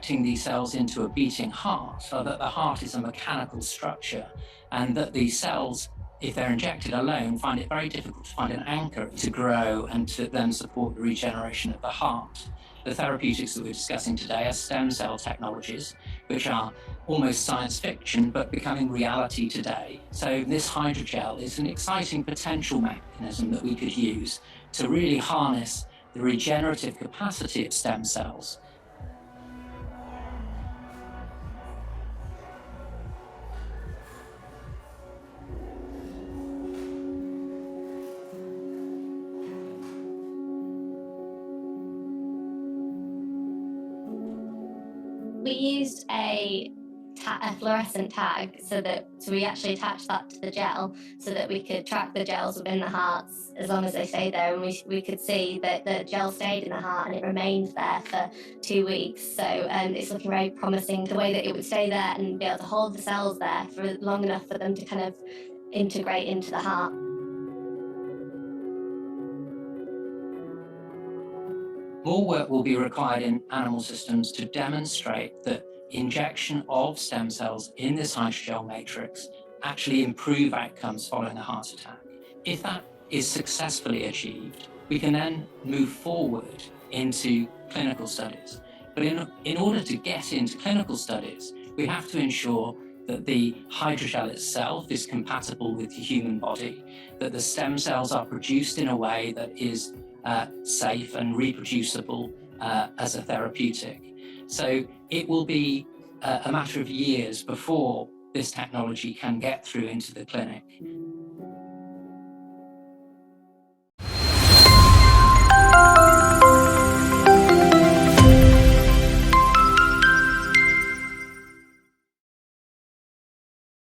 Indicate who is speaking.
Speaker 1: injecting these cells into a beating heart, so that the heart is a mechanical structure, and that the cells, if they're injected alone, find it very difficult to find an anchor to grow and to then support the regeneration of the heart. The therapeutics that we're discussing today are stem cell technologies, which are almost science fiction, but becoming reality today. So this hydrogel is an exciting potential mechanism that we could use to really harness the regenerative capacity of stem cells.
Speaker 2: We used a fluorescent tag so we actually attached that to the gel so that we could track the gels within the hearts as long as they stayed there, and we could see that the gel stayed in the heart and it remained there for 2 weeks. So it's looking very promising, the way that it would stay there and be able to hold the cells there for long enough for them to kind of integrate into the heart.
Speaker 1: More work will be required in animal systems to demonstrate that injection of stem cells in this hydrogel matrix actually improve outcomes following a heart attack. If that is successfully achieved, we can then move forward into clinical studies. But in order to get into clinical studies, we have to ensure that the hydrogel itself is compatible with the human body, that the stem cells are produced in a way that is safe and reproducible as a therapeutic. So it will be a matter of years before this technology can get through into the clinic.